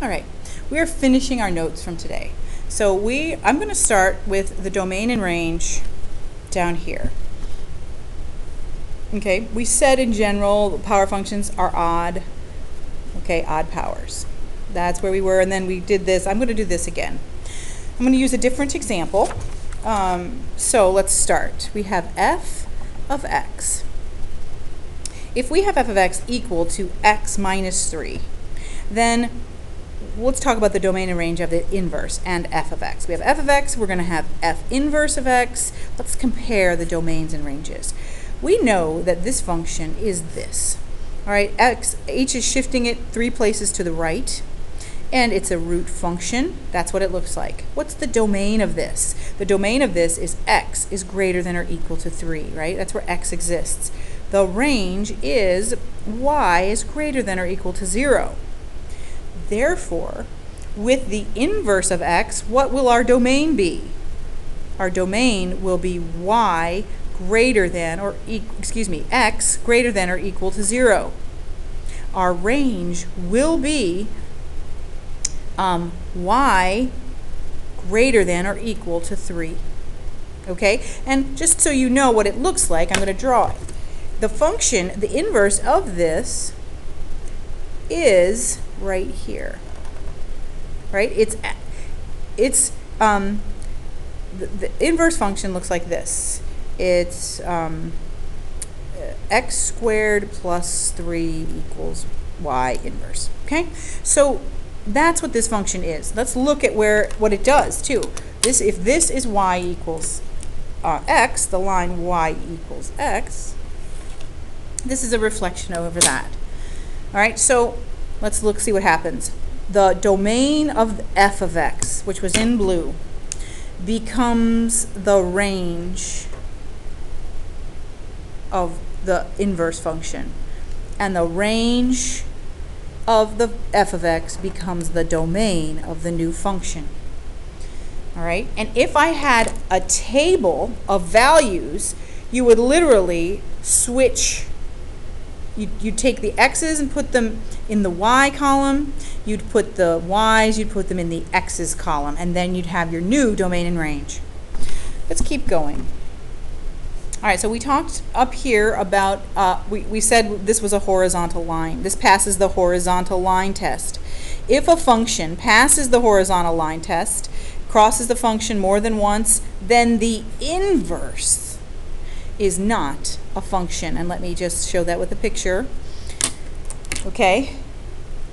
All right, we are finishing our notes from today. So I'm going to start with the domain and range down here. Okay, we said in general power functions are odd. Okay, odd powers. That's where we were, and then we did this. I'm going to do this again. I'm going to use a different example. So let's start. We have f of x. If we have f of x equal to x minus 3, then let's talk about the domain and range of the inverse and f of x. We have f of x, we're going to have f inverse of x. Let's compare the domains and ranges. We know that this function is this. All right, h is shifting it 3 places to the right, and it's a root function. That's what it looks like. What's the domain of this? The domain of this is x is greater than or equal to 3, right? That's where x exists. The range is y is greater than or equal to 0. Therefore, with the inverse of x, what will our domain be? Our domain will be y greater than or x greater than or equal to 0. Our range will be y greater than or equal to 3. Okay? And just so you know what it looks like, I'm going to draw it. The function, the inverse of this is right here. Right? The inverse function looks like this. It's x squared plus 3 equals y inverse. Okay? So that's what this function is. Let's look at what it does too. If this is y equals x, the line y equals x, this is a reflection over that. All right, so let's see what happens. The domain of f of x, which was in blue, becomes the range of the inverse function. And the range of the f of x becomes the domain of the new function. All right, and if I had a table of values, you would literally switch. You'd take the x's and put them in the y column. You'd put the y's, you'd put them in the x's column, and then you'd have your new domain and range. Let's keep going. All right, so we talked up here about, we said this was a horizontal line. This passes the horizontal line test. If a function passes the horizontal line test, crosses the function more than once, then the inverse is not a function. And let me just show that with a picture. Okay,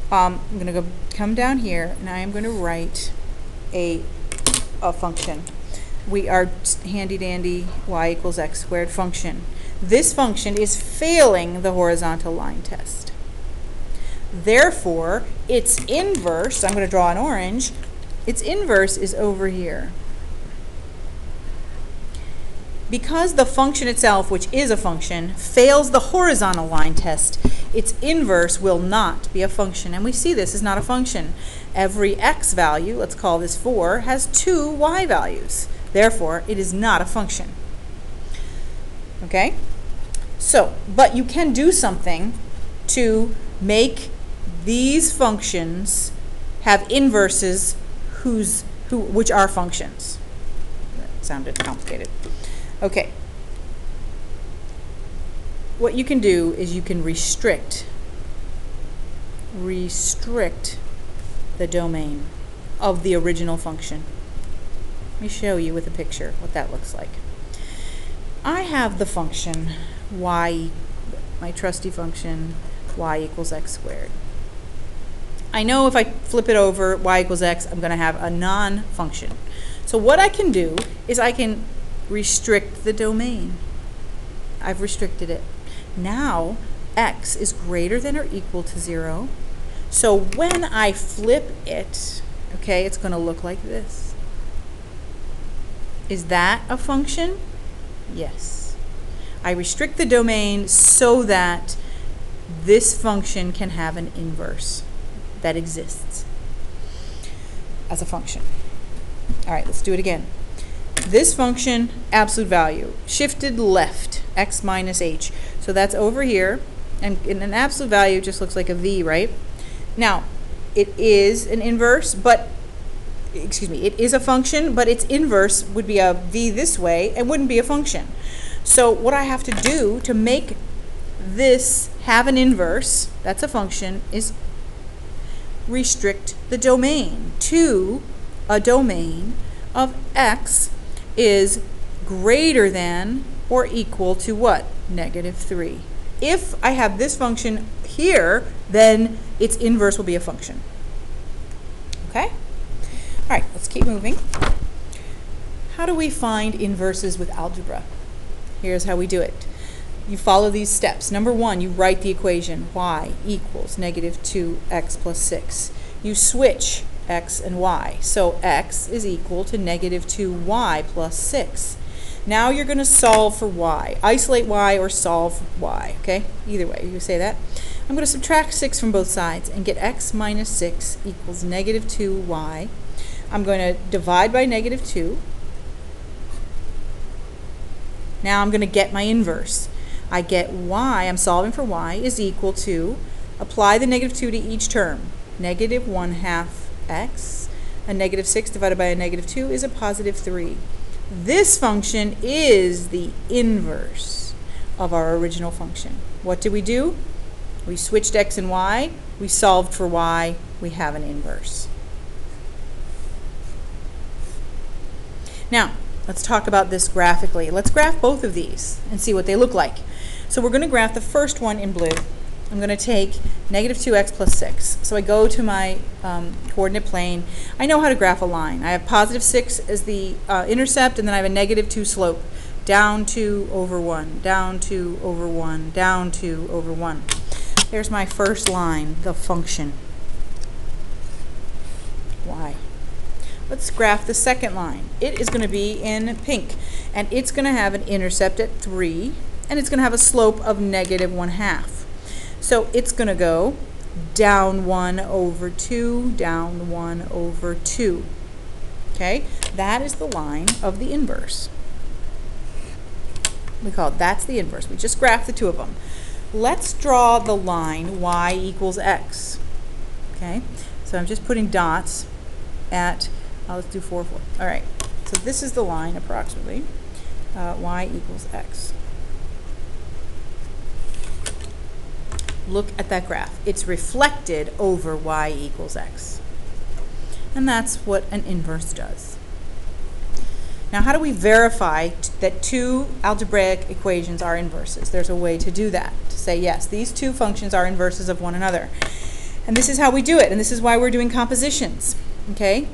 I'm going to come down here, and I am going to write a function. We are handy-dandy y equals x squared function. This function is failing the horizontal line test. Therefore, its inverse, I'm going to draw an orange, its inverse is over here. Because the function itself, which is a function, fails the horizontal line test, its inverse will not be a function. And we see this is not a function. Every x value, let's call this 4, has 2 y values. Therefore, it is not a function. Okay? So, but you can do something to make these functions have inverses which are functions. That sounded complicated. Okay. What you can do is you can restrict the domain of the original function. Let me show you with a picture what that looks like. I have the function y, my trusty function, y equals x squared. I know if I flip it over, y equals x, I'm going to have a non-function. So what I can do is I can restrict the domain. I've restricted it. Now x is greater than or equal to 0. So when I flip it, okay, it's going to look like this. Is that a function? Yes. I restrict the domain so that this function can have an inverse that exists as a function. All right, let's do it again. This function, absolute value, shifted left, x minus h. So that's over here, and in an absolute value, it just looks like a v, right? Now, it is an inverse, but, excuse me, it is a function, but its inverse would be a v this way and wouldn't be a function. So what I have to do to make this have an inverse, that's a function, is restrict the domain to a domain of x is greater than or equal to what? -3. If I have this function here, then its inverse will be a function. Okay? All right, let's keep moving. How do we find inverses with algebra? Here's how we do it. You follow these steps. Number one, you write the equation y equals -2x plus 6. You switch x and y. So x is equal to -2y plus 6. Now you're going to solve for y. Isolate y or solve y, okay? Either way, you say that. I'm going to subtract 6 from both sides and get x minus 6 equals -2y. I'm going to divide by -2. Now I'm going to get my inverse. I get y, I'm solving for y, is equal to, apply the -2 to each term. -1/2 x, a -6 divided by a -2 is a +3. This function is the inverse of our original function. What did we do? We switched x and y, we solved for y, we have an inverse. Now, let's talk about this graphically. Let's graph both of these and see what they look like. So we're going to graph the first one in blue. I'm going to take -2x plus 6. So I go to my coordinate plane. I know how to graph a line. I have +6 as the intercept, and then I have a -2 slope. Down 2 over 1, down 2 over 1, down 2 over 1. There's my first line, the function y. Let's graph the second line. It is going to be in pink, and it's going to have an intercept at 3, and it's going to have a slope of -1/2. So it's going to go down 1 over 2, down 1 over 2. Okay? That is the line of the inverse. We call it, that's the inverse. We just graphed the two of them. Let's draw the line y equals x. Okay? So I'm just putting dots at, let's do 4, 4. All right. So this is the line approximately. Y equals x. Look at that graph. It's reflected over y equals x. And that's what an inverse does. Now, how do we verify that two algebraic equations are inverses? There's a way to do that, to say, yes, these two functions are inverses of one another. And this is how we do it, and this is why we're doing compositions. Okay?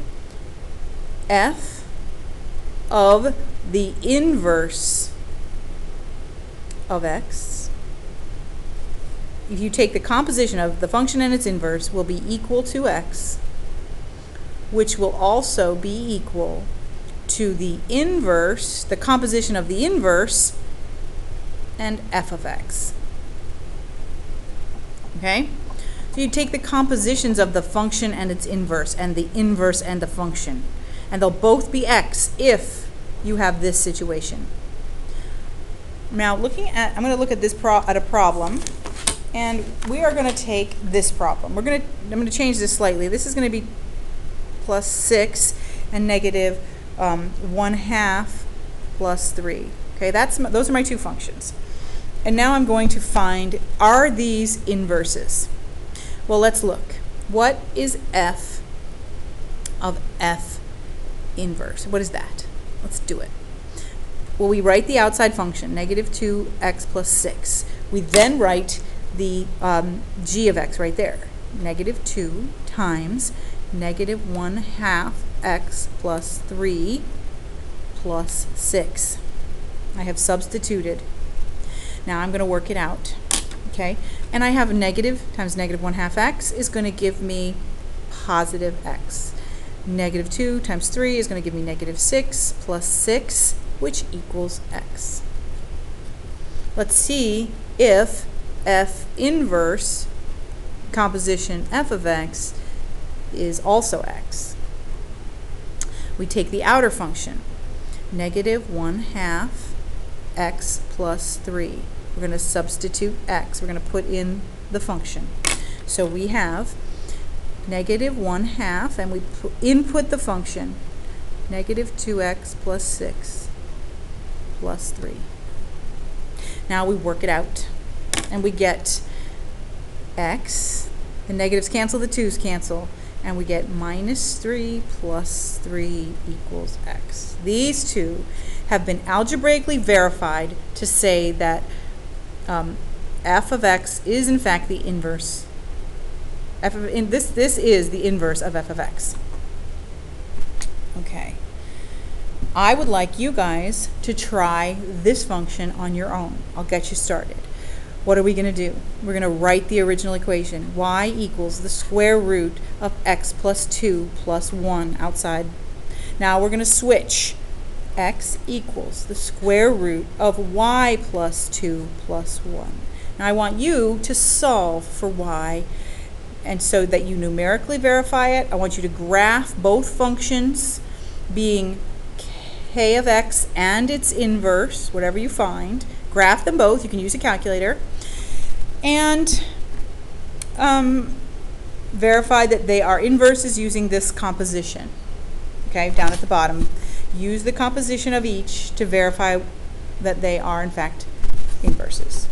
F of the inverse of x, if you take the composition of the function and its inverse, will be equal to x, which will also be equal to the inverse, the composition of the inverse, and f of x. Okay? So you take the compositions of the function and its inverse, and the inverse and the function, and they'll both be x if you have this situation. Now, looking at, I'm going to look at this at a problem. And we are going to take this problem. I'm going to change this slightly. This is going to be +6 and -1/2 plus 3. Okay, those are my two functions. And now I'm going to find, are these inverses? Well, let's look. What is f of f inverse? What is that? Let's do it. Well, we write the outside function, -2x plus 6. We then write the g of x right there, -2 times -1/2 x plus 3 plus 6. I have substituted. Now I'm going to work it out. Okay, and I have a negative times -1/2 x is going to give me positive x. -2 times 3 is going to give me -6 plus 6, which equals x. Let's see if f inverse composition f of x is also x. We take the outer function, -1/2 x plus 3. We're going to substitute x. We're going to put in the function. So we have negative 1/2, and we input the function, negative 2x plus 6 plus 3. Now we work it out, and we get x, the negatives cancel, the 2's cancel, and we get minus 3 plus 3 equals x. These two have been algebraically verified to say that f of x is in fact the inverse. This is the inverse of f of x. Okay. I would like you guys to try this function on your own. I'll get you started. What are we going to do? We're going to write the original equation. Y equals the square root of x plus 2 plus 1 outside. Now we're going to switch. X equals the square root of y plus 2 plus 1. Now I want you to solve for y, and so that you numerically verify it, I want you to graph both functions being k of x and its inverse, whatever you find. Graph them both. You can use a calculator. And verify that they are inverses using this composition. Okay, down at the bottom. Use the composition of each to verify that they are, in fact, inverses.